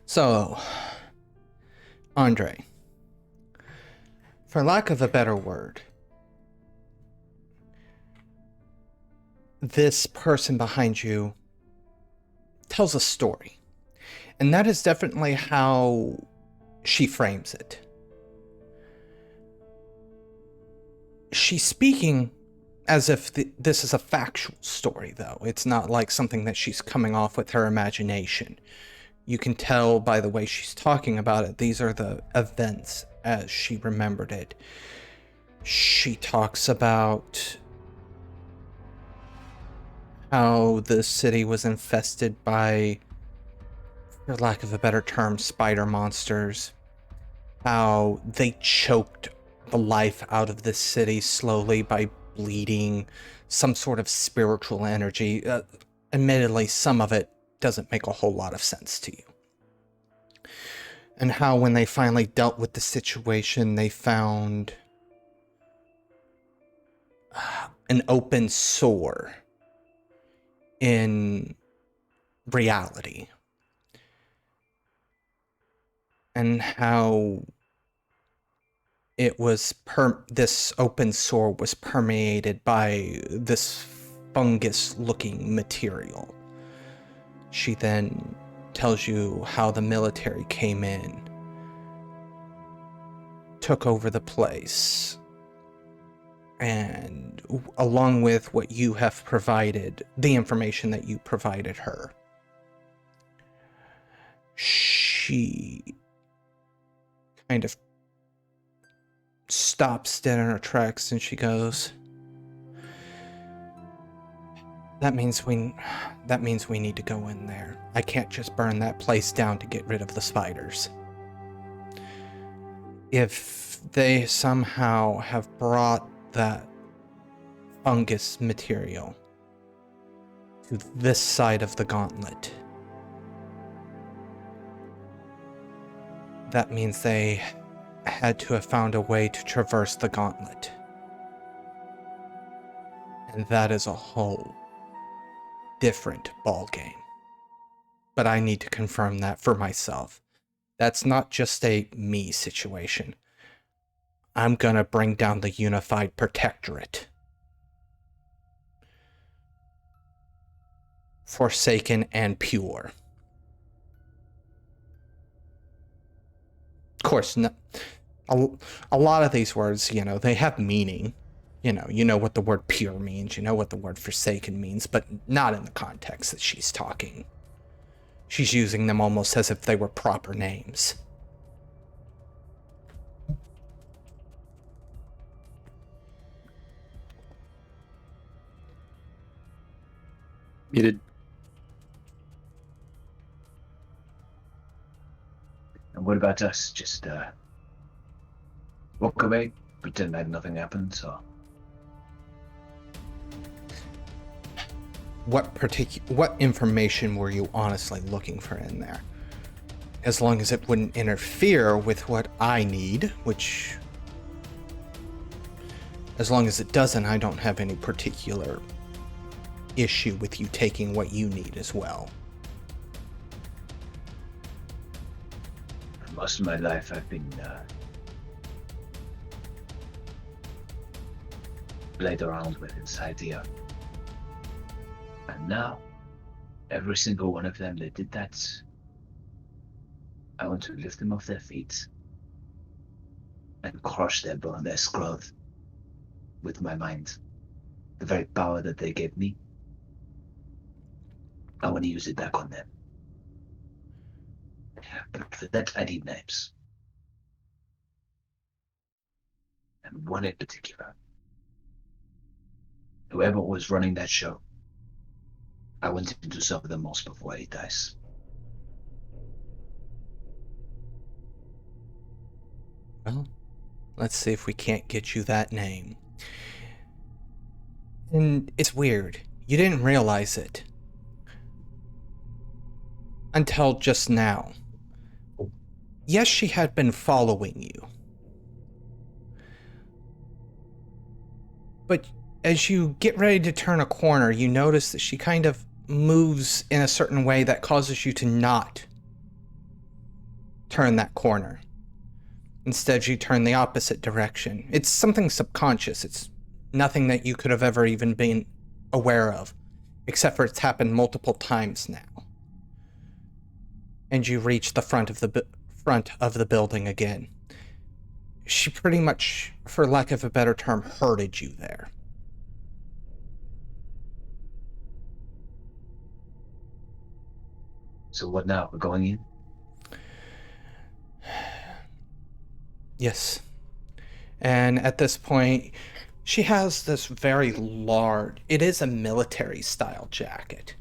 So, Andre, for lack of a better word, this person behind you tells a story. And that is definitely how she frames it. She's speaking as if this is a factual story, though. It's not like something that she's coming off with her imagination. You can tell by the way she's talking about it, these are the events as she remembered it. She talks about how the city was infested by, for lack of a better term, spider monsters. How they choked the life out of the city slowly by bleeding some sort of spiritual energy. Admittedly, some of it doesn't make a whole lot of sense to you. And how when they finally dealt with the situation, they found an open sore in reality. And how it was this open sore was permeated by this fungus-looking material. She then tells you how the military came in, took over the place, and along with what you have provided, the information that you provided her, she kind of stops dead in her tracks and she goes, That means we need to go in there. I can't just burn that place down to get rid of the spiders. If they somehow have brought that fungus material to this side of the gauntlet, that means they had to have found a way to traverse the gauntlet. And that is a whole different ballgame. But I need to confirm that for myself. That's not just a me situation. I'm gonna bring down the unified protectorate. Forsaken and pure. Of course, no, a lot of these words, they have meaning. You know what the word pure means, you know what the word forsaken means, but not in the context that she's talking. She's using them almost as if they were proper names. Muted. And what about us? Just walk away, pretend like nothing happened, or what information were you honestly looking for in there? As long as it wouldn't interfere with what I need, which, as long as it doesn't, I don't have any particular issue with you taking what you need as well. For most of my life I've been played around with this idea. And now, every single one of them that did that, I want to lift them off their feet and crush their bone, their skull with my mind. The very power that they gave me, I want to use it back on them. But for that, I need names. And one in particular. Whoever was running that show, I want him to suffer the most before he dies. Well, let's see if we can't get you that name. And it's weird. You didn't realize it until just now. Yes, she had been following you. But as you get ready to turn a corner, you notice that she kind of moves in a certain way that causes you to not turn that corner. Instead, you turn the opposite direction. It's something subconscious. It's nothing that you could have ever even been aware of, except for it's happened multiple times now. And you reach the front of the building again. She pretty much, for lack of a better term, herded you there. So what now? We're going in? Yes. And at this point, she has this very large, it is a military style jacket.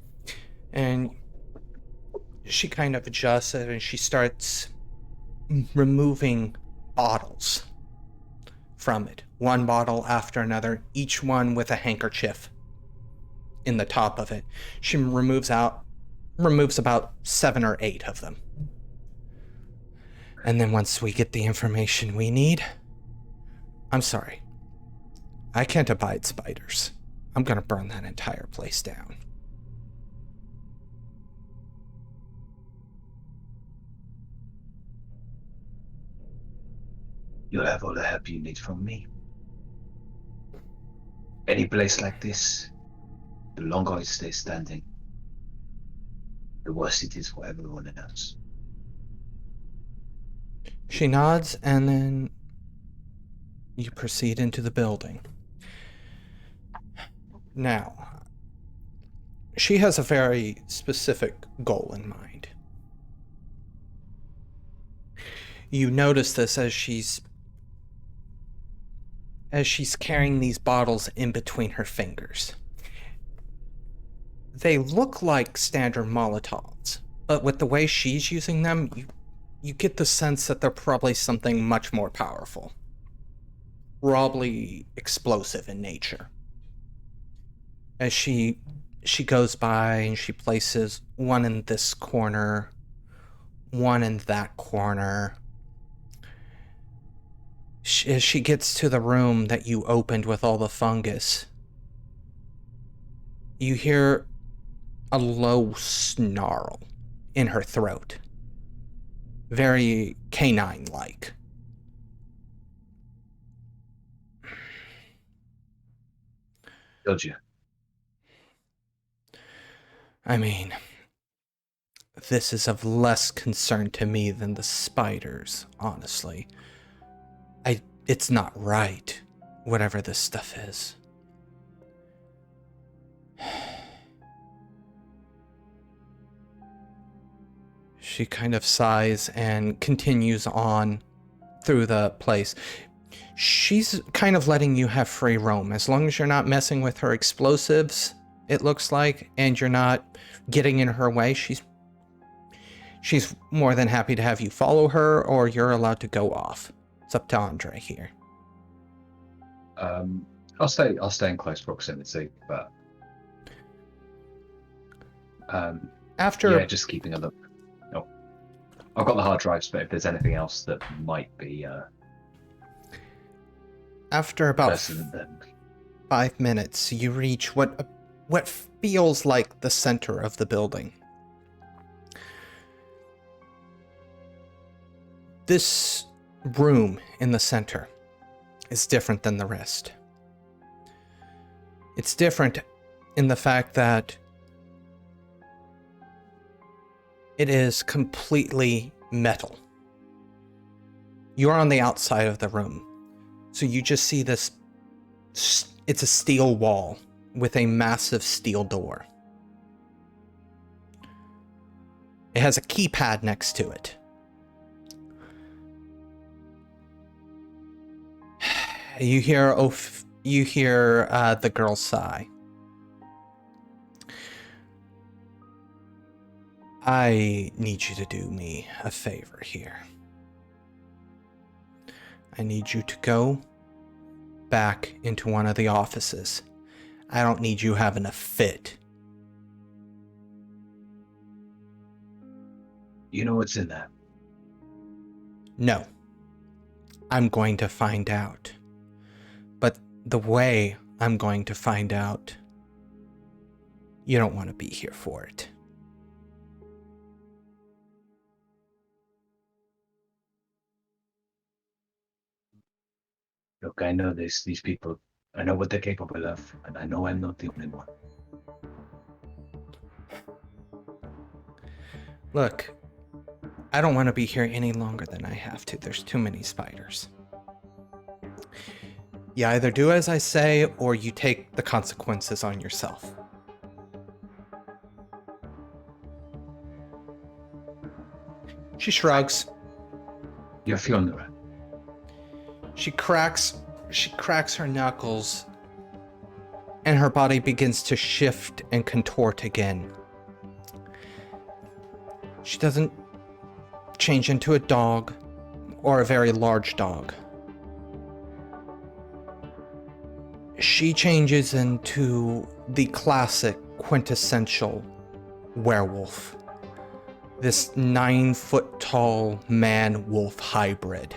And she kind of adjusts it and she starts removing bottles from it. One bottle after another, each one with a handkerchief in the top of it. She removes about 7 or 8 of them. And then once we get the information we need, I'm sorry, I can't abide spiders. I'm gonna burn that entire place down. You'll have all the help you need from me. Any place like this, the longer it stays standing, the worse it is for everyone else. She nods, and then you proceed into the building. Now, she has a very specific goal in mind. You notice this as she's carrying these bottles in between her fingers. They look like standard Molotovs, but with the way she's using them, you get the sense that they're probably something much more powerful. Probably explosive in nature. As she goes by and she places one in this corner, one in that corner. As she gets to the room that you opened with all the fungus, you hear a low snarl in her throat. Very canine-like. Told you. I mean, this is of less concern to me than the spiders, honestly. It's not right, whatever this stuff is. She kind of sighs and continues on through the place. She's kind of letting you have free roam. As long as you're not messing with her explosives, it looks like, and you're not getting in her way, she's more than happy to have you follow her, or you're allowed to go off. It's up to Andre here. I'll stay in close proximity, but just keeping a look. Oh, I've got the hard drives, but if there's anything else that might be after about 5 minutes, you reach what feels like the center of the building. This room in the center is different than the rest. It's different in the fact that it is completely metal. You're on the outside of the room, so you just see this. It's a steel wall with a massive steel door. It has a keypad next to it. You hear the girl sigh. I need you to do me a favor here. I need you to go back into one of the offices. I don't need you having a fit. You know what's in there? No. I'm going to find out. But the way I'm going to find out, you don't want to be here for it. Look, I know these people. I know what they're capable of, and I know I'm not the only one. Look, I don't want to be here any longer than I have to. There's too many spiders. You either do as I say, or you take the consequences on yourself. She shrugs. You're Fiona. She cracks her knuckles, and her body begins to shift and contort again. She doesn't change into a dog or a very large dog. She changes into the classic quintessential werewolf. This 9-foot tall man-wolf hybrid.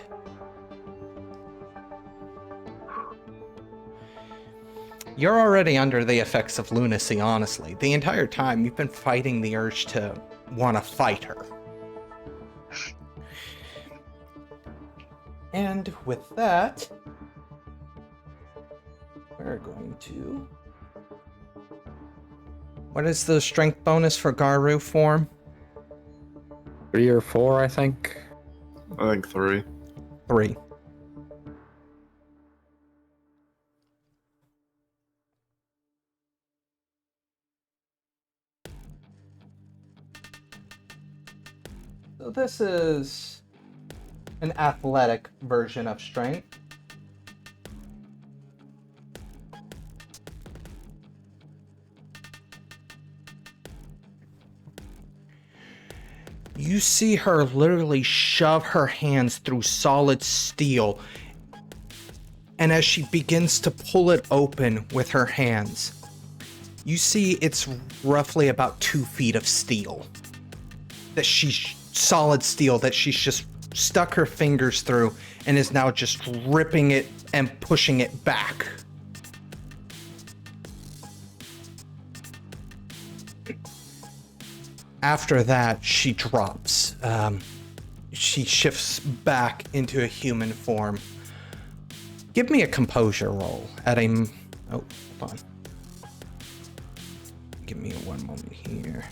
You're already under the effects of lunacy, honestly. The entire time you've been fighting the urge to want to fight her. And with that, we're going to... What is the strength bonus for Garu form? 3 or 4, I think. I think 3. 3. So this is an athletic version of strength. You see her literally shove her hands through solid steel, and as she begins to pull it open with her hands, you see it's roughly about 2 feet of steel. Solid steel that she's just stuck her fingers through and is now just ripping it and pushing it back. After that, she drops. She shifts back into a human form. Give me a composure roll at a... Oh, hold on. Give me one moment here.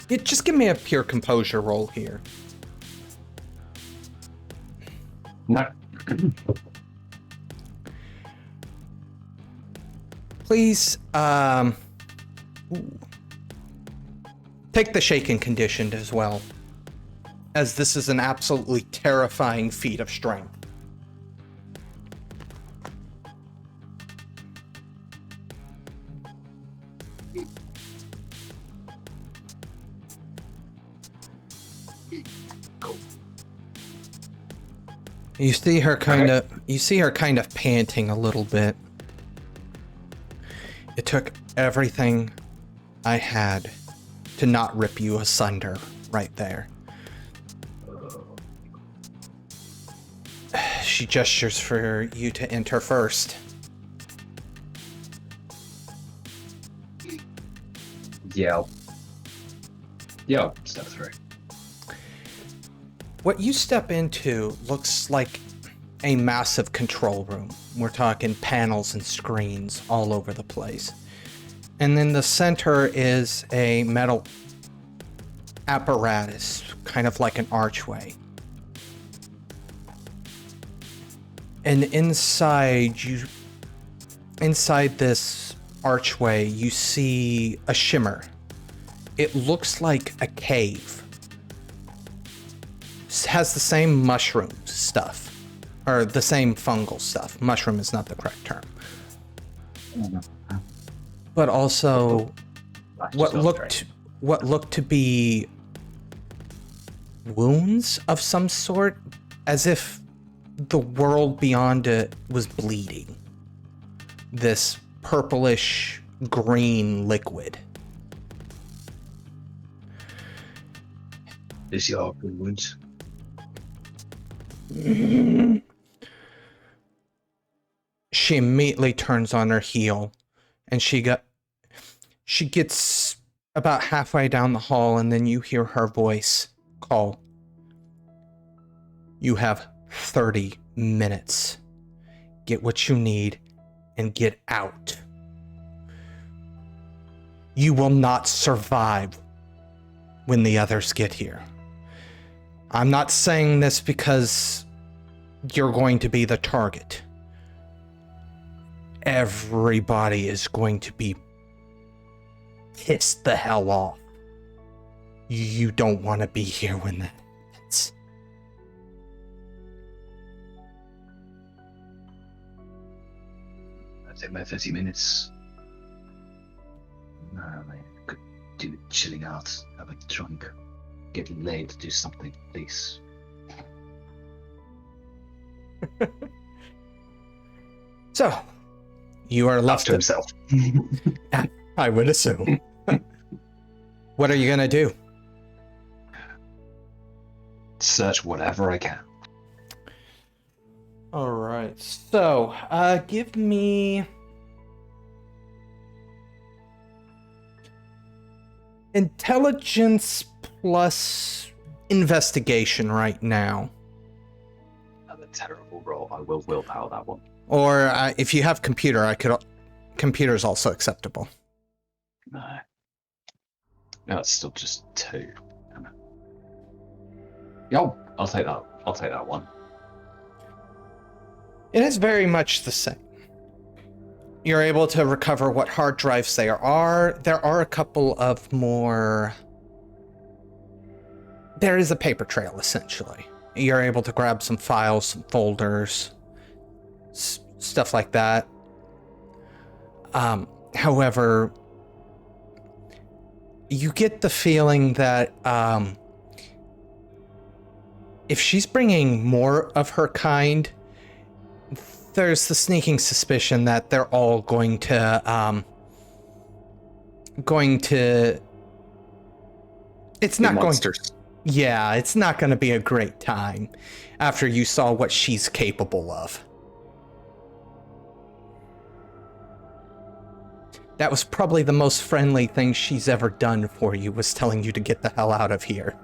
Yeah, just give me a pure composure roll here. No. Please, take the shaken conditioned as well, as this is an absolutely terrifying feat of strength. You see her kind of panting a little bit. It took everything I had to not rip you asunder right there. She gestures for you to enter first. Yeah, step 3. What you step into looks like a massive control room. We're talking panels and screens all over the place. And then the center is a metal apparatus, kind of like an archway. And inside this archway, you see a shimmer. It looks like a cave. It has the same mushroom stuff. Or the same fungal stuff. Mushroom is not the correct term. But also what looked to be wounds of some sort, as if the world beyond it was bleeding. This purplish green liquid. Is your open wounds? She immediately turns on her heel, and she gets about halfway down the hall, and then you hear her voice call. You have 30 minutes. Get what you need and get out. You will not survive when the others get here. I'm not saying this because you're going to be the target. Everybody is going to be pissed the hell off. You don't want to be here when that happens. I'll take my 30 minutes. I could do with chilling out, have a drunk, getting laid, do something, please. So, you are left to himself. I would assume. What are you gonna do? Search whatever I can. All right. So, give me intelligence plus investigation right now. Another terrible roll. I will willpower that one. Or if you have computer, computer's also acceptable. No. No, it's still just 2. Yo, I'll take that. I'll take that one. It is very much the same. You're able to recover what hard drives there are. There are a couple of more... There is a paper trail, essentially. You're able to grab some files, some folders, stuff like that. However, you get the feeling that if she's bringing more of her kind, there's the sneaking suspicion that they're all going to it's not going to, yeah, it's not going to be a great time after you saw what she's capable of. That was probably the most friendly thing she's ever done for you, was telling you to get the hell out of here.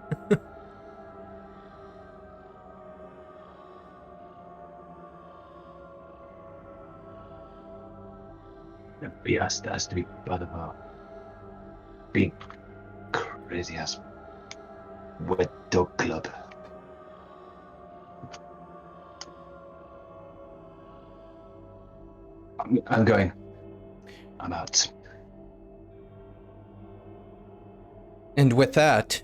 But yeah, it has to be part of a big, crazy ass wet dog club. I'm going. I'm out. And with that,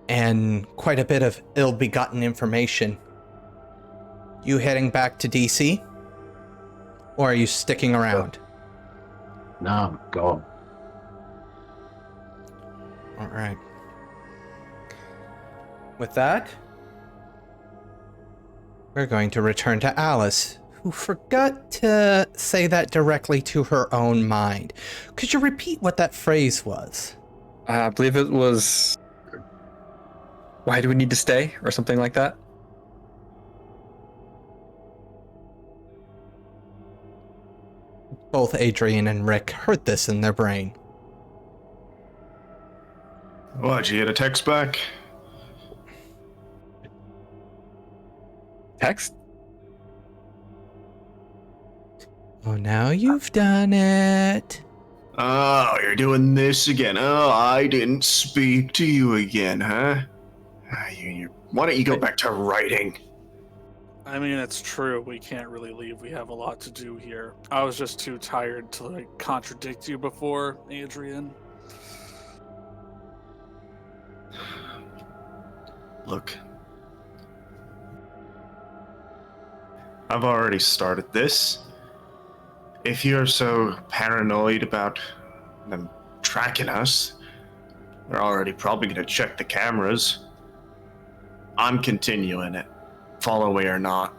and quite a bit of ill-begotten information, you heading back to DC? Or are you sticking around? No, I'm gone. All right. With that, we're going to return to Alice, who forgot to say that directly to her own mind. Could you repeat what that phrase was? I believe it was, why do we need to stay? Or something like that. Both Adrian and Rick heard this in their brain. What, you get a text back? Text? Oh, now you've done it. Oh, you're doing this again. Oh, I didn't speak to you again, huh? Why don't you go back to writing? I mean, it's true. We can't really leave. We have a lot to do here. I was just too tired to contradict you before, Adrian. Look. I've already started this. If you're so paranoid about them tracking us, they're already probably going to check the cameras. I'm continuing it, fall away or not.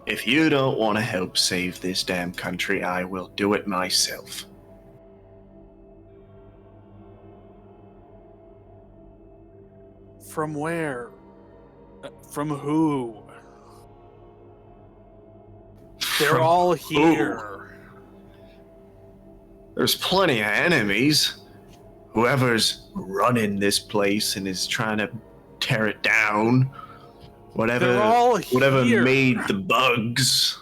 If you don't want to help save this damn country, I will do it myself. From where? From who? They're all here. There's plenty of enemies. Whoever's running this place and is trying to tear it down, They're all whatever here. made the bugs.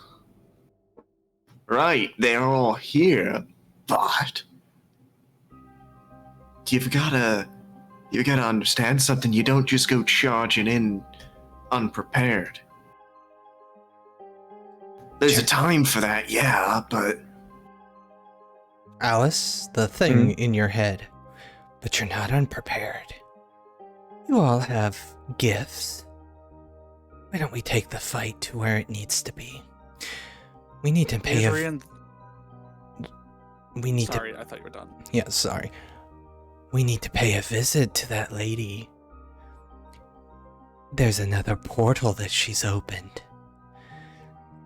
Right, they're all here, but you've gotta understand something. You don't just go charging in unprepared. There's a time for that, yeah, but Alice, the thing in your head, but you're not unprepared. You all have gifts. Why don't we take the fight to where it needs to be? We need to pay Adrian, we need sorry, I thought you were done. Yeah, sorry. We need to pay a visit to that lady. There's another portal that she's opened.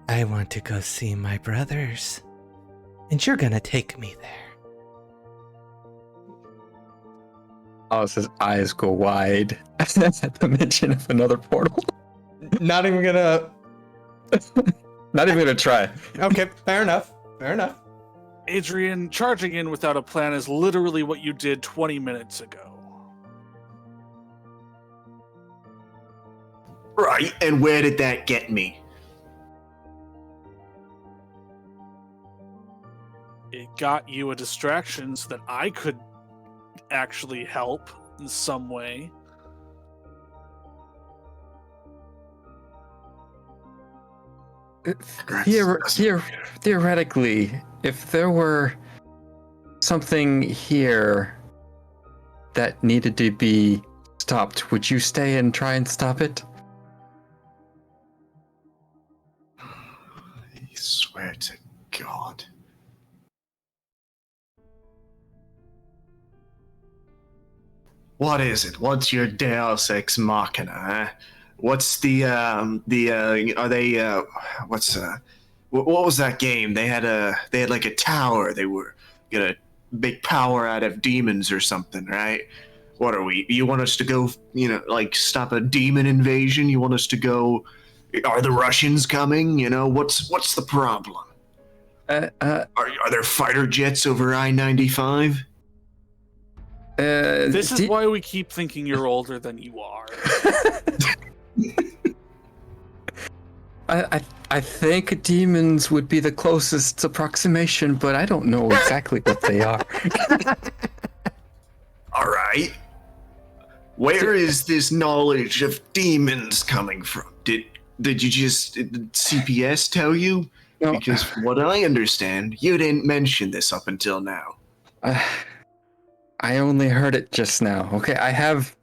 I want to go see my brothers. And you're gonna take me there. Alice's eyes go wide at the mention of another portal. Not even gonna... Not even gonna try. Okay, fair enough. Fair enough. Adrian, charging in without a plan is literally what you did 20 minutes ago. right, and where did that get me? It got you a distraction so that I could actually help in some way. Theoretically, if there were something here that needed to be stopped, would you stay and try and stop it? I swear to God. What is it? What's your Deus Ex Machina, huh? What's what was that game? They had like a tower. They were gonna make power out of demons or something, right? What are we? You want us to go, like stop a demon invasion? You want us to go? Are the Russians coming? What's the problem? Are there fighter jets over I-95? This is why we keep thinking you're older than you are. I think demons would be the closest approximation, but I don't know exactly what they are. All right. Where is this knowledge of demons coming from? Did CPS tell you? No. Because from what I understand, you didn't mention this up until now. I only heard it just now. Okay, I have.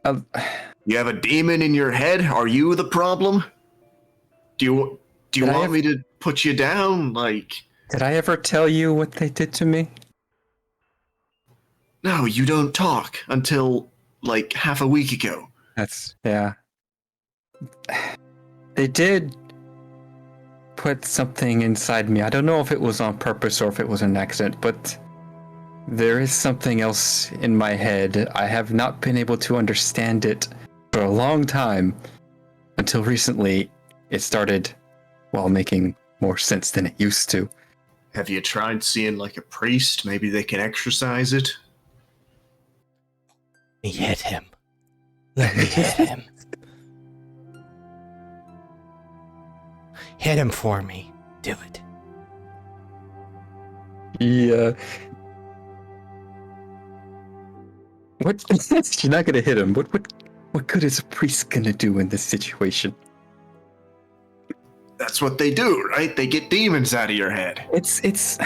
You have a demon in your head? Are you the problem? Do you want me to put you down? Did I ever tell you what they did to me? No, you don't talk until half a week ago. Yeah. They did put something inside me. I don't know if it was on purpose or if it was an accident, but there is something else in my head. I have not been able to understand it for a long time. Until recently, it started, making more sense than it used to. Have you tried seeing a priest? Maybe they can exorcise it? Let me hit him. Let me hit him. Hit him for me. Do it. Yeah. What? You're not gonna hit him. What good is a priest gonna do in this situation? That's what they do, right? They get demons out of your head. It's.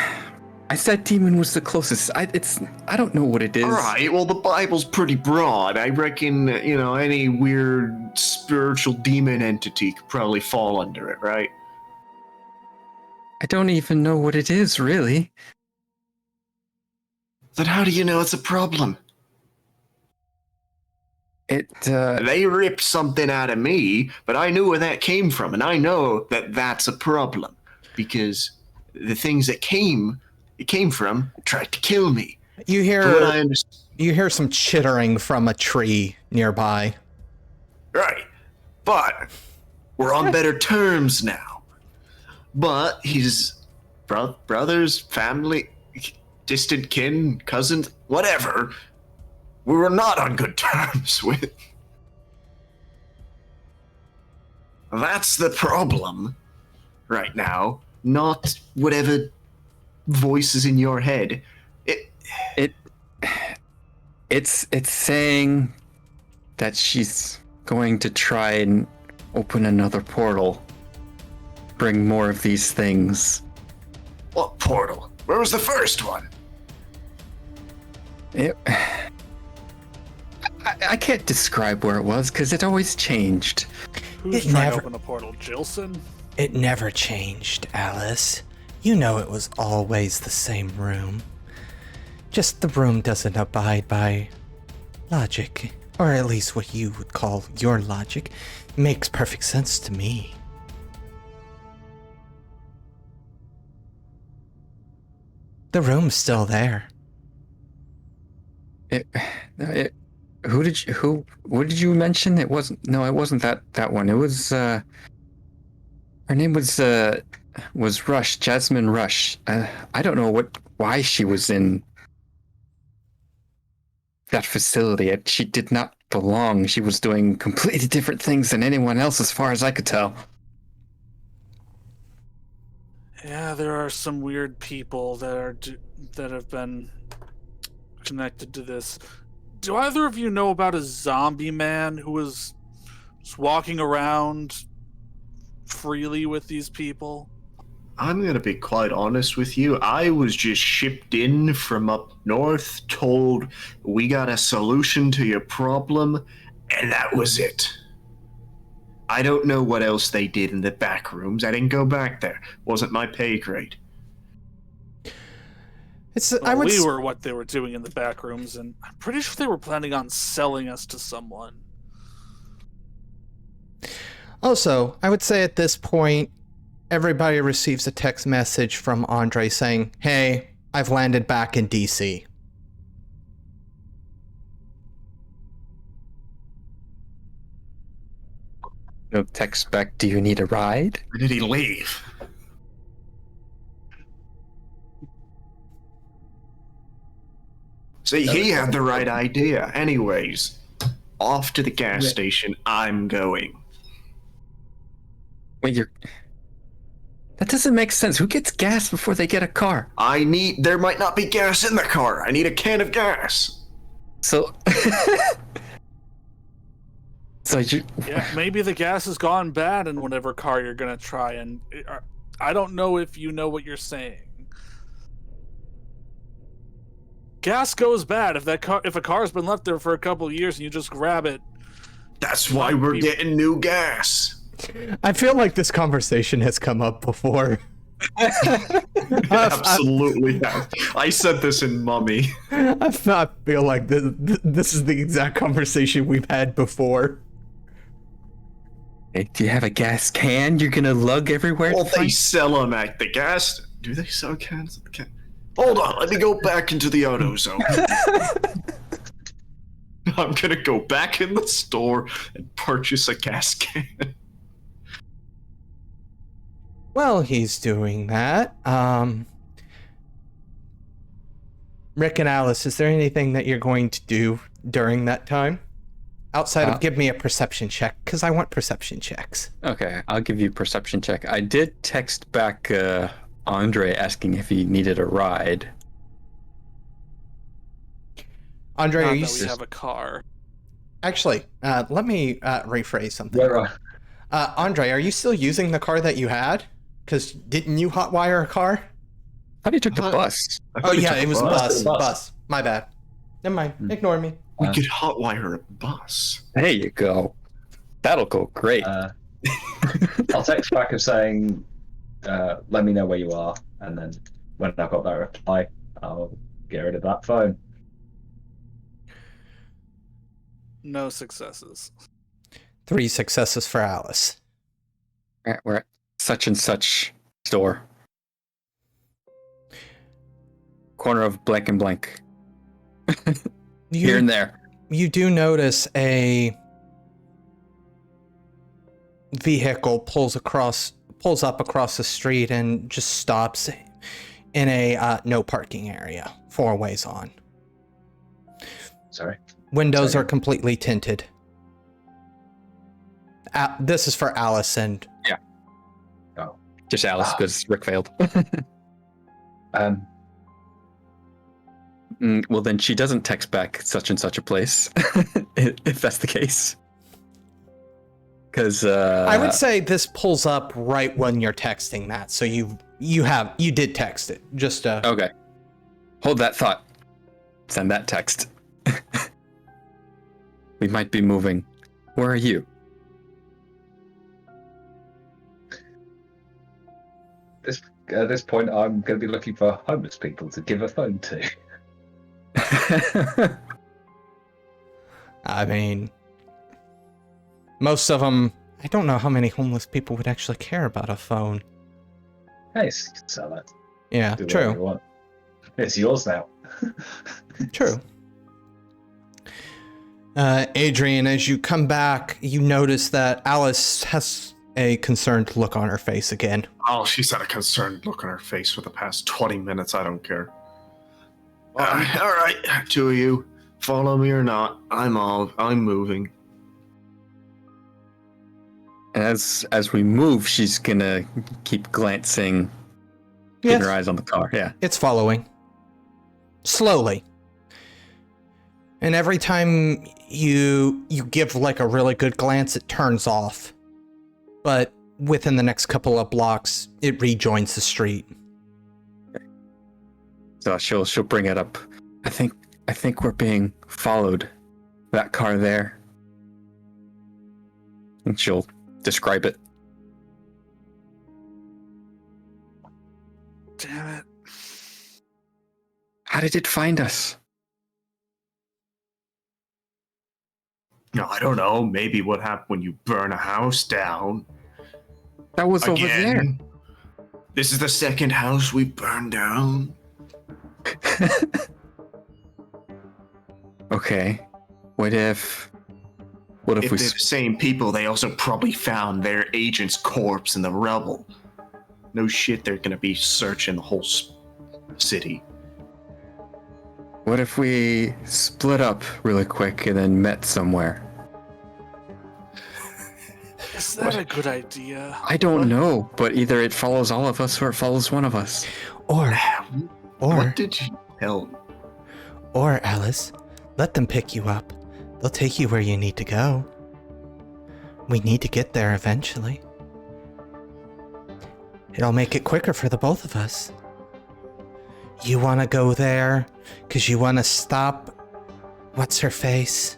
I said demon was the closest. I don't know what it is. All right. Well, the Bible's pretty broad. I reckon any weird spiritual demon entity could probably fall under it, right? I don't even know what it is, really. Then how do you know it's a problem? They ripped something out of me, but I knew where that came from, and I know that that's a problem because the things that came from tried to kill me. You hear some chittering from a tree nearby. Right, but we're on better terms now. But he's brothers, family, distant kin, cousins, whatever, we were not on good terms with. That's the problem right now, not whatever voices in your head. It's saying that she's going to try and open another portal, bring more of these things. What portal? Where was the first one? I can't describe where it was because it always changed. Who's trying to open the portal? Jilson? It never changed, Alice. You know it was always the same room. Just the room doesn't abide by logic, or at least what you would call your logic. Makes perfect sense to me. The room's still there. What did you mention? It wasn't that one. It was her name was Rush, Jasmine Rush. I don't know why she was in that facility. She did not belong. She was doing completely different things than anyone else as far as I could tell. Yeah, there are some weird people that have been connected to this. Do either of you know about a zombie man who was walking around freely with these people? I'm going to be quite honest with you. I was just shipped in from up north, told we got a solution to your problem, and that was it. I don't know what else they did in the back rooms. I didn't go back there. Wasn't my pay grade. We were what they were doing in the back rooms, and I'm pretty sure they were planning on selling us to someone. Also, I would say at this point, everybody receives a text message from Andre saying, "Hey, I've landed back in DC." No text back, do you need a ride? Or did he leave? See, he had the right idea. Anyways, off to the gas station I'm going. Wait, that doesn't make sense. Who gets gas before they get a car? There might not be gas in the car. I need a can of gas. So... Yeah, maybe the gas has gone bad in whatever car you're gonna try, and I don't know if you know what you're saying. Gas goes bad if a car's been left there for a couple of years and you just grab it. That's why we're getting new gas. I feel like this conversation has come up before. Absolutely have. I said this in Mummy. I feel like this is the exact conversation we've had before. Hey, do you have a gas can you're gonna lug everywhere? Well, they sell them at the gas. Do they sell cans at the can? Hold on, let me go back into the auto zone. I'm gonna go back in the store and purchase a gas can. Well, he's doing that. Rick and Alice, is there anything that you're going to do during that time? Outside of give me a perception check, because I want perception checks. Okay, I'll give you a perception check. I did text back Andre asking if he needed a ride. Andre, Not are you... that we have a car. Actually, let me rephrase something. Where Andre, are you still using the car that you had? Because didn't you hotwire a car? How do you took the bus? Oh yeah, it was bus. bus. My bad. Never mind. Ignore me. We could hotwire a bus. There you go. That'll go great. I'll text back of saying, let me know where you are, and then when I've got that reply, I'll get rid of that phone. No successes. 3 successes for Alice. We're at such and such store. Corner of blank and blank. Here and there. You do notice a vehicle pulls up across the street and just stops. in a no parking area, 4 ways on. Sorry. Windows Sorry. are completely tinted. This is for Alice and... Just Alice, because Rick failed. Well, then she doesn't text back such and such a place, if that's the case. Because I would say this pulls up right when you're texting that, so you did text it. Just okay. Hold that thought. Send that text. We might be moving. Where are you? At this point, I'm going to be looking for homeless people to give a phone to. I mean, most of them, I don't know how many homeless people would actually care about a phone. Hey, sell it. Yeah, Do whatever you true. want. It's yours now. True. Adrian, as you come back, you notice that Alice has a concerned look on her face again. Oh, she's had a concerned look on her face for the past 20 minutes. I don't care. All right, 2 of you, follow me or not. I'm moving. As we move, she's gonna keep glancing, keeping her eyes on the car. Yeah. It's following. Slowly. And every time you give like a really good glance, it turns off. But within the next couple of blocks, it rejoins the street. So she'll bring it up. I think we're being followed. That car there. And she'll describe it. Damn it. How did it find us? No, I don't know. Maybe what happened when you burn a house down. That was over there. This is the second house we burned down. Okay. What if If they're the same people, they also probably found their agent's corpse in the rubble. No shit, they're gonna be searching the whole city. What if we split up really quick and then met somewhere? Is that a good idea? I don't know, but either it follows all of us or it follows one of us. Or What did you tell me? Or Alice, let them pick you up. They'll take you where you need to go. We need to get there eventually. It'll make it quicker for the both of us. You want to go there because you want to stop what's her face?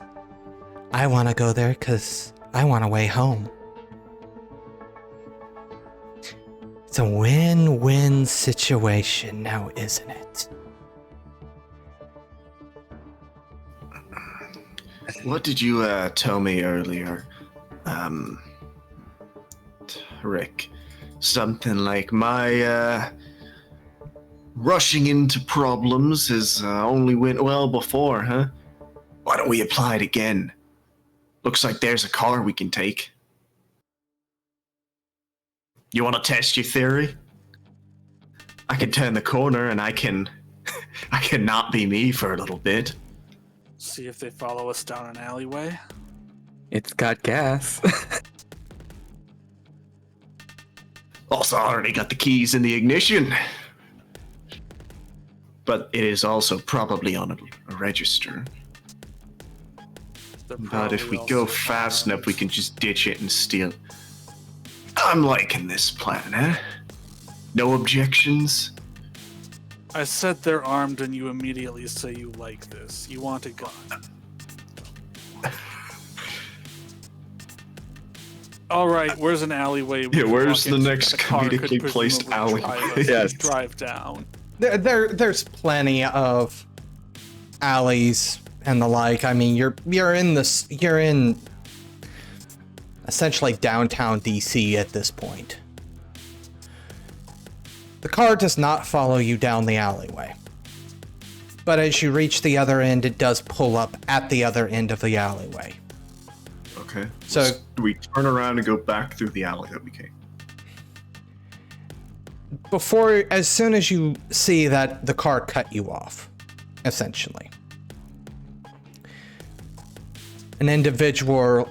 I want to go there because I want a way home. It's a win-win situation now, isn't it? What did you tell me earlier? Rick. Something like my rushing into problems has only went well before, huh? Why don't we apply it again? Looks like there's a car we can take. You want to test your theory? I can turn the corner and I can not be me for a little bit. See if they follow us down an alleyway. It's got gas. Also, I already got the keys in the ignition. But it is also probably on a register. They're But if we probably go also- fast enough, we can just ditch it and steal. I'm liking this plan, eh? No objections? I said they're armed and you immediately say you like this. You want a gun. Alright, where's an alleyway? we Yeah, can where's walk the into next that a car could conveniently placed presumably drive alleyway? us- Yes. Drive down. There's plenty of alleys and the like. I mean, you're in essentially downtown DC at this point. The car does not follow you down the alleyway. But as you reach the other end, it does pull up at the other end of the alleyway. Okay. So- do we turn around and go back through the alley that we came? as soon as you see that the car cut you off, essentially. An individual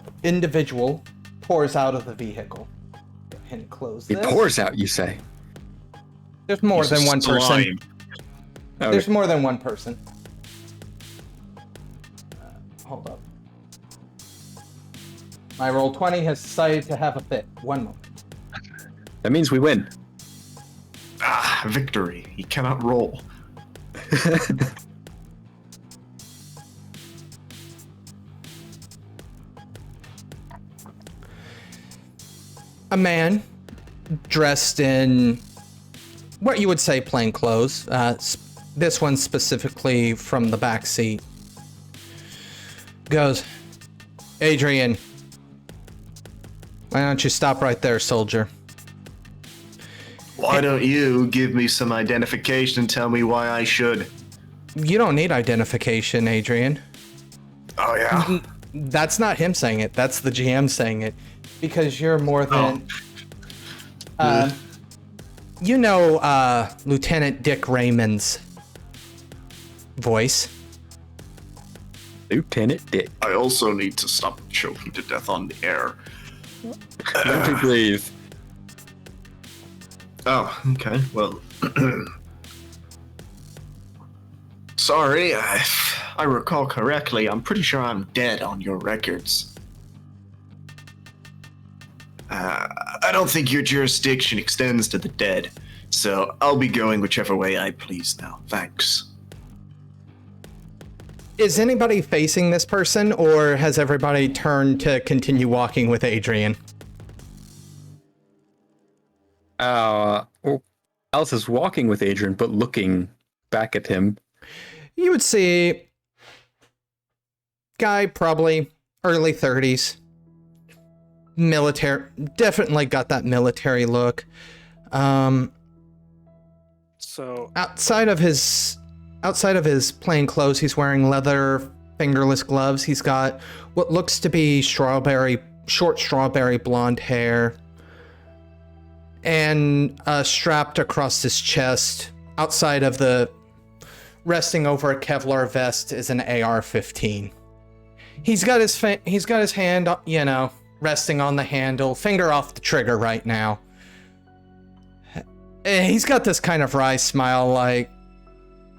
pours out of the vehicle. Go ahead and close this. It pours out, you say? There's more He's than a one person. slime. Oh, There's more than one person. Hold up. My roll 20 has decided to have a fit. One moment. that means we win. Ah, victory. He cannot roll. A man dressed in what you would say plain clothes. This one specifically from the back seat. Goes, Adrian, why don't you stop right there, soldier? Why don't you give me some identification and tell me why I should? You don't need identification, Adrian. Oh, yeah? That's not him saying it. That's the GM saying it. Because you're more than... you know Lieutenant Dick Raymond's voice. Lieutenant Dick. I also need to stop choking to death on the air. Let me breathe. Oh, okay. Well, sorry. If I recall correctly, I'm pretty sure I'm dead on your records. I don't think your jurisdiction extends to the dead, so I'll be going whichever way I please now. Thanks. Is anybody facing this person, or has everybody turned to continue walking with Adrian? Well, Alice is walking with Adrian, but looking back at him. You would see guy probably early 30s. Military, definitely got that military look. So Outside of his plain clothes, he's wearing leather fingerless gloves. He's got what looks to be short strawberry blonde hair. And strapped across his chest, resting over a Kevlar vest, is an AR-15. He's got his hand, resting on the handle, finger off the trigger right now. He's got this kind of wry smile, like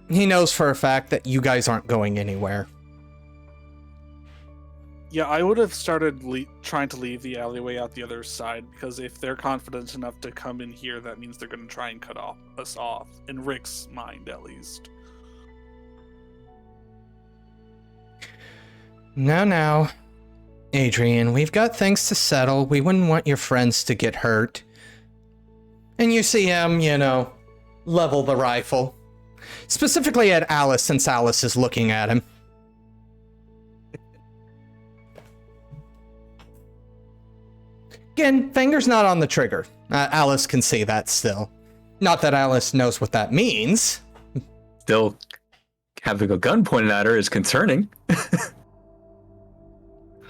he knows for a fact that you guys aren't going anywhere. yeah, I would have started trying to leave the alleyway out the other side, because if they're confident enough to come in here, that means they're going to try and cut us off. In Rick's mind, at least. Now, Adrian, we've got things to settle. We wouldn't want your friends to get hurt. And you see him, level the rifle. Specifically at Alice, since Alice is looking at him. Again, finger's not on the trigger. Alice can see that still. Not that Alice knows what that means. Still, having a gun pointed at her is concerning.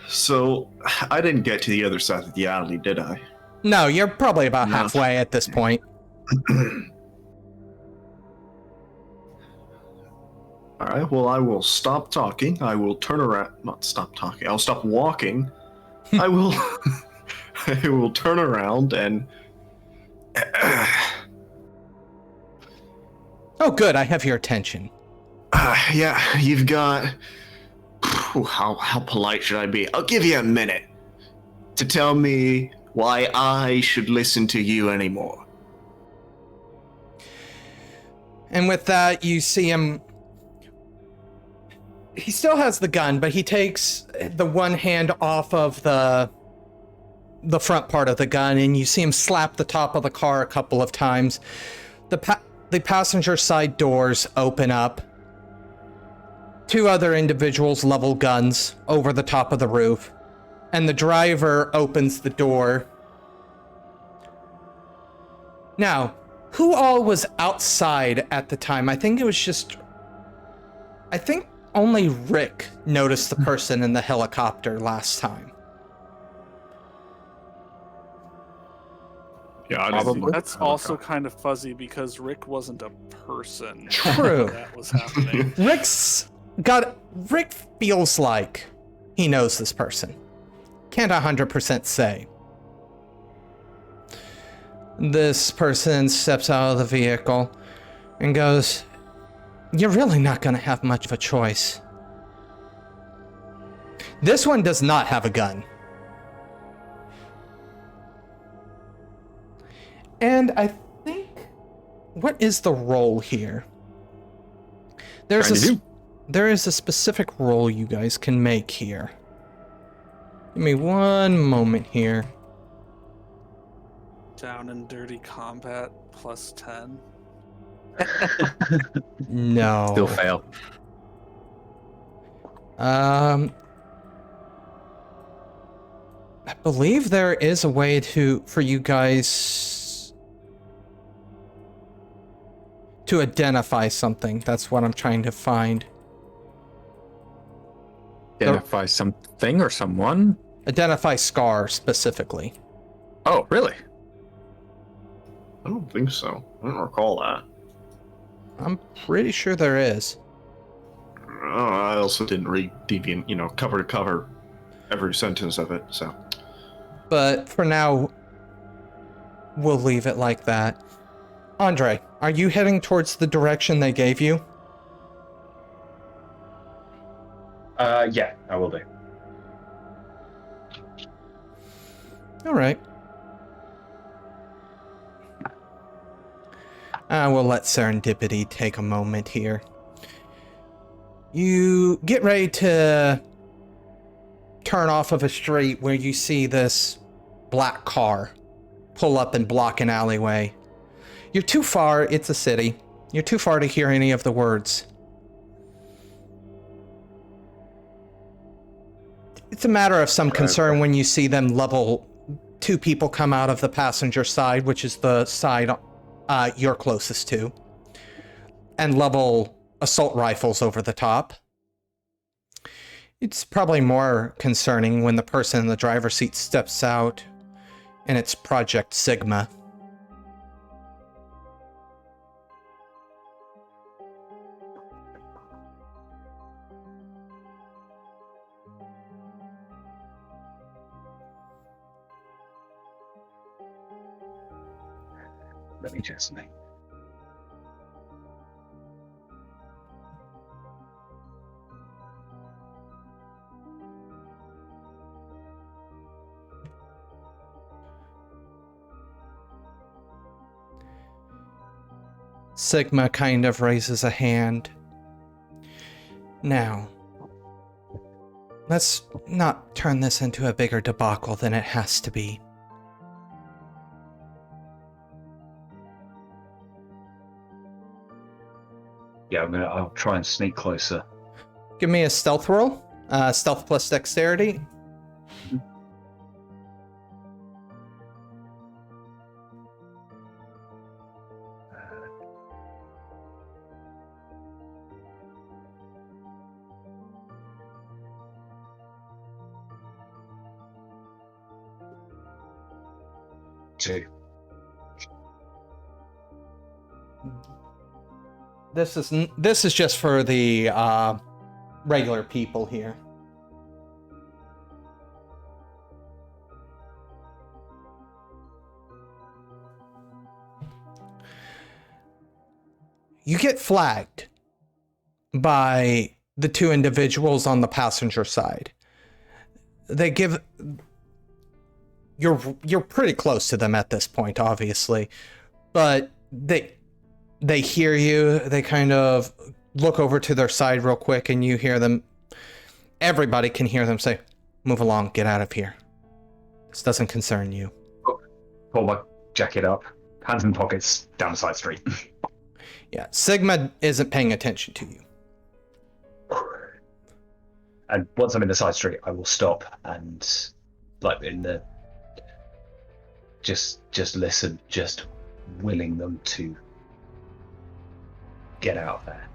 So, I didn't get to the other side of the alley, did I? No, you're probably about No. halfway at this point. Alright, well, I will stop talking. I will turn around. Not stop talking. I'll stop walking. I will... I will turn around and... Oh, good. I have your attention. Yeah, you've got... How polite should I be? I'll give you a minute to tell me why I should listen to you anymore. And with that, you see him... He still has the gun, but he takes the one hand off of the front part of the gun, and you see him slap the top of the car a couple of times. The passenger side doors open up. Two other individuals level guns over the top of the roof, and the driver opens the door. Now, who all was outside at the time? I think only Rick noticed the person in the helicopter last time. Yeah, I didn't Probably. That's also kind of fuzzy because Rick wasn't a person. True. That was happening. Rick feels like he knows this person. Can't 100% say. This person steps out of the vehicle and goes, "You're really not going to have much of a choice." This one does not have a gun. And I think, what is the role here? There is a specific role you guys can make here. Give me one moment here. Down and dirty combat plus 10. No. Still fail. I believe there is a way for you guys to identify something. That's what I'm trying to find. Identify something or someone? Identify Scar specifically. Oh, really? I don't think so. I don't recall that. I'm pretty sure there is. I also didn't read Deviant, cover to cover, every sentence of it, so. But for now, we'll leave it like that. Andre, are you heading towards the direction they gave you? Yeah, I will do. All right. We'll let serendipity take a moment here. You get ready to turn off of a street where you see this black car pull up and block an alleyway. You're too far, it's a city. You're too far to hear any of the words. It's a matter of some concern when you see them level two people come out of the passenger side, which is the side you're closest to, and level assault rifles over the top. It's probably more concerning when the person in the driver's seat steps out and it's Project Sigma. Let me check something. Sigma kind of raises a hand. Now, let's not turn this into a bigger debacle than it has to be. Yeah, I'll try and sneak closer. Give me a stealth roll. Stealth plus dexterity. Two. This is just for the regular people here. You get flagged by the two individuals on the passenger side. They give... You're pretty close to them at this point, obviously, but they hear you. They kind of look over to their side real quick, and you hear them. Everybody can hear them say, "Move along, get out of here. This doesn't concern you." Pull my jacket up, hands in pockets, down the side street. Yeah, Sigma isn't paying attention to you. And once I'm in the side street, I will stop and, like, in the just listen, just willing them to get out of there.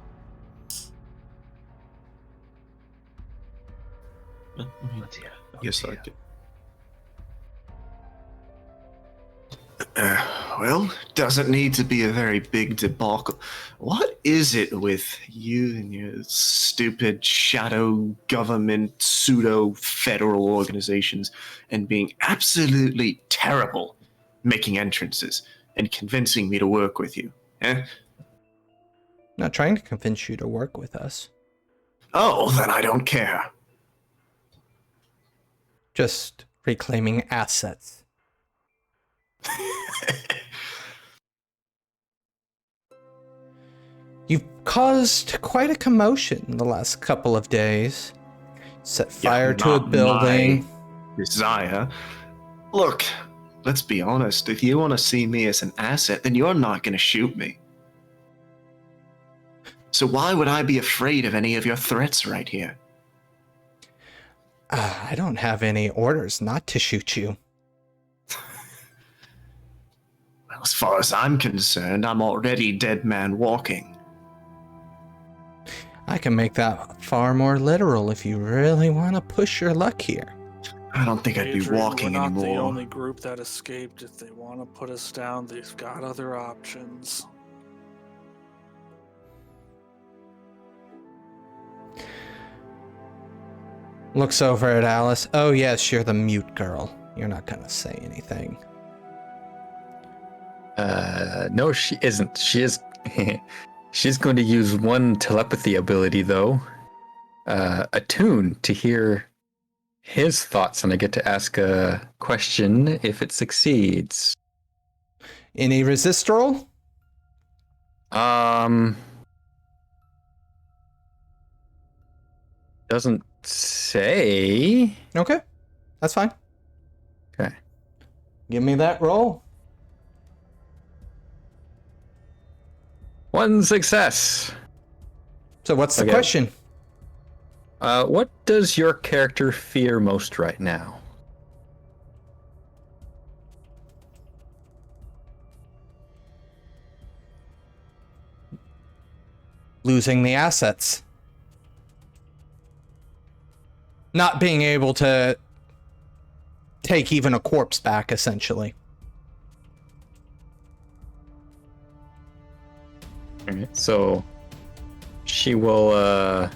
Yes, I Well, doesn't need to be a very big debacle. What is it with you and your stupid shadow government, pseudo-federal organizations and being absolutely terrible making entrances and convincing me to work with you? Eh? Not trying to convince you to work with us. Oh, then I don't care. Just reclaiming assets. You've caused quite a commotion in the last couple of days. Set fire to a not building. my desire. Look, let's be honest. If you want to see me as an asset, then you're not going to shoot me. So why would I be afraid of any of your threats right here? I don't have any orders not to shoot you. Well, as far as I'm concerned, I'm already dead man walking. I can make that far more literal if you really want to push your luck here. I don't think I'd be Adrian, walking we're not anymore. the only group that escaped. If they want to put us down, they've got other options. Looks over at Alice. Oh yes, you're the mute girl. You're not gonna say anything. No, she isn't. She is. She's going to use one telepathy ability, though. Attune to hear his thoughts, and I get to ask a question if it succeeds. Any resist roll? Doesn't say. Okay, that's fine. Okay. Give me that roll. One success. So what's the Okay. question? What does your character fear most right now? Losing the assets. Not being able to take even a corpse back, essentially. Alright, so she will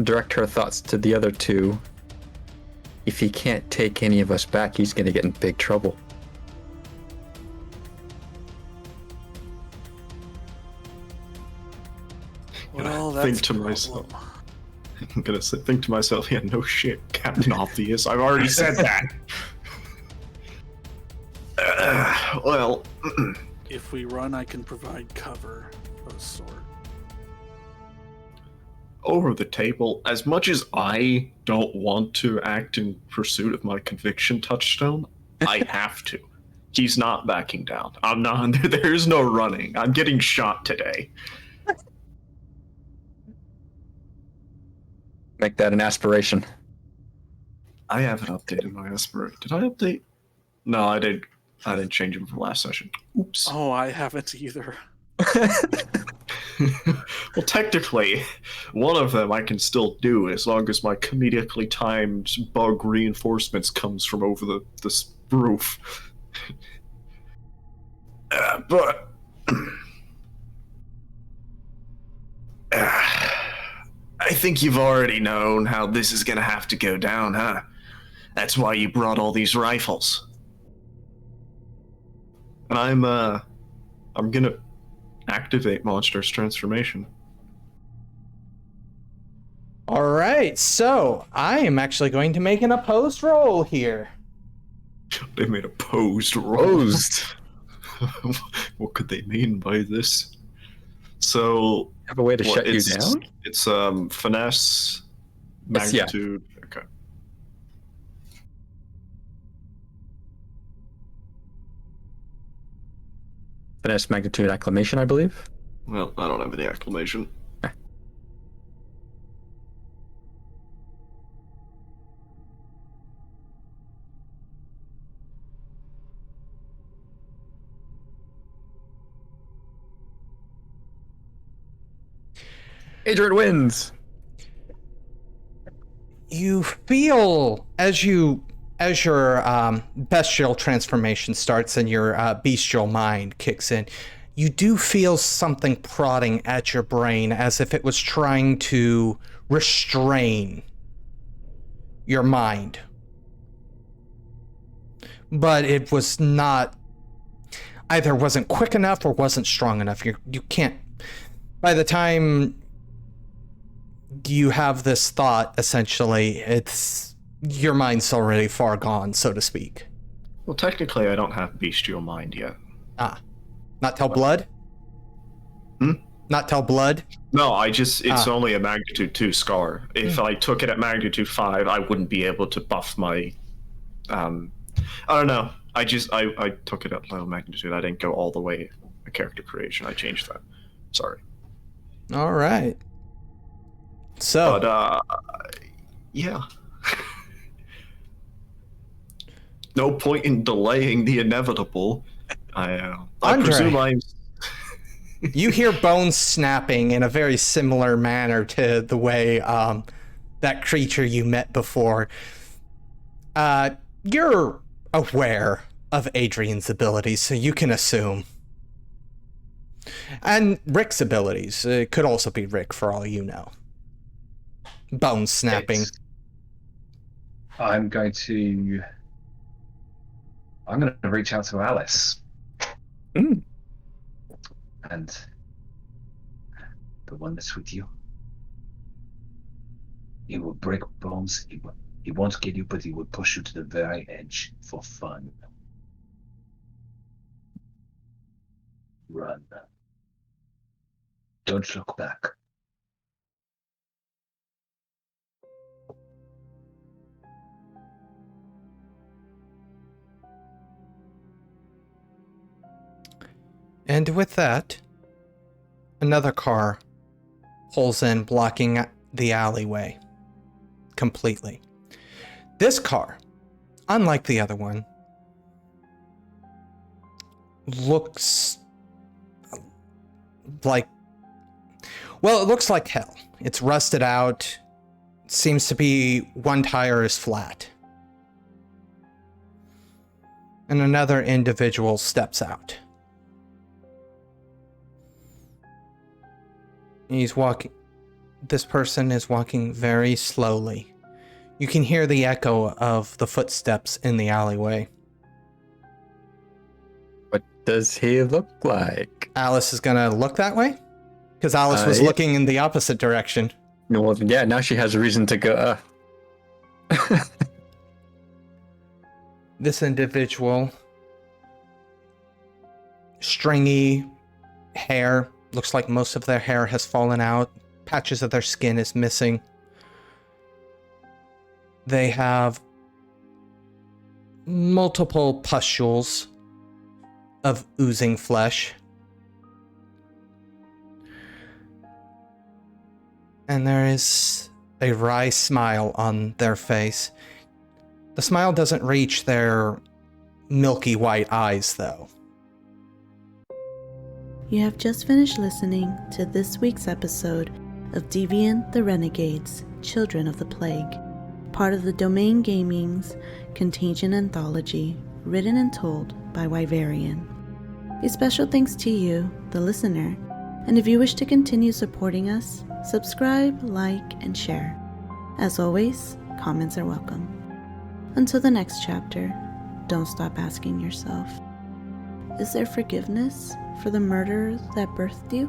direct her thoughts to the other two. If he can't take any of us back, he's going to get in big trouble. Well, think that's to a problem. myself. I'm gonna think to myself, yeah, no shit, Captain Obvious. I've already said that. Well, If we run, I can provide cover of a sort. over the table, as much as I don't want to act in pursuit of my conviction touchstone, I have to. He's not backing down. I'm not. There's no running. I'm getting shot today. Make that an aspiration. I haven't updated my aspirate. Did I update? No, I did. I didn't change them from last session. Oops. Oh, I haven't either. Well, technically, one of them I can still do as long as my comedically timed bug reinforcements comes from over the roof. But I think you've already known how this is gonna have to go down, huh? That's why you brought all these rifles. And I'm gonna activate Monster's transformation. All right, so I am actually going to make an opposed roll here. They made a posed roll. Posed. What could they mean by this? So Have a way to shut you it's- down? It's finesse, Yes, yeah. magnitude. Okay. Finesse, magnitude, acclamation, I believe. Well, I don't have any acclamation. Adrian wins. You feel as you as your bestial transformation starts and your bestial mind kicks in, you do feel something prodding at your brain as if it was trying to restrain your mind. But it was not, either wasn't quick enough or wasn't strong enough. You can't, by the time you have this thought, essentially, it's, your mind's already far gone, so to speak. Well, technically, I don't have bestial mind yet. Ah. Not tell blood? Hmm? Not tell blood? No, it's only a magnitude 2 scar. If I took it at magnitude 5, I wouldn't be able to buff my, I don't know. I took it at low magnitude. I didn't go all the way a character creation. I changed that. Sorry. All right. So. But, yeah. No point in delaying the inevitable. I presume I'm... You hear bones snapping in a very similar manner to the way that creature you met before. You're aware of Adrian's abilities, so you can assume. And Rick's abilities. It could also be Rick, for all you know. Bones snapping. I'm going to reach out to Alice. Mm. And the one that's with you, he will break bones. He won't kill you, but he will push you to the very edge for fun. Run. Don't look back. And with that, another car pulls in, blocking the alleyway completely. This car, unlike the other one, looks like, well, it looks like hell. It's rusted out. Seems to be one tire is flat. And another individual steps out. He's walking. This person is walking very slowly. You can hear the echo of the footsteps in the alleyway. What does he look like? Alice is gonna look that way? Because Alice was looking in the opposite direction. No, well, yeah, now she has a reason to go. This individual, stringy hair, looks like most of their hair has fallen out. Patches of their skin is missing. They have multiple pustules of oozing flesh. And there is a wry smile on their face. The smile doesn't reach their milky white eyes, though. You have just finished listening to this week's episode of Deviant the Renegades, Children of the Plague, part of the Domain Gaming's Contagion Anthology, written and told by Wyverian. A special thanks to you, the listener, and if you wish to continue supporting us, subscribe, like, and share. As always, comments are welcome. Until the next chapter, don't stop asking yourself, is there forgiveness for the murder that birthed you?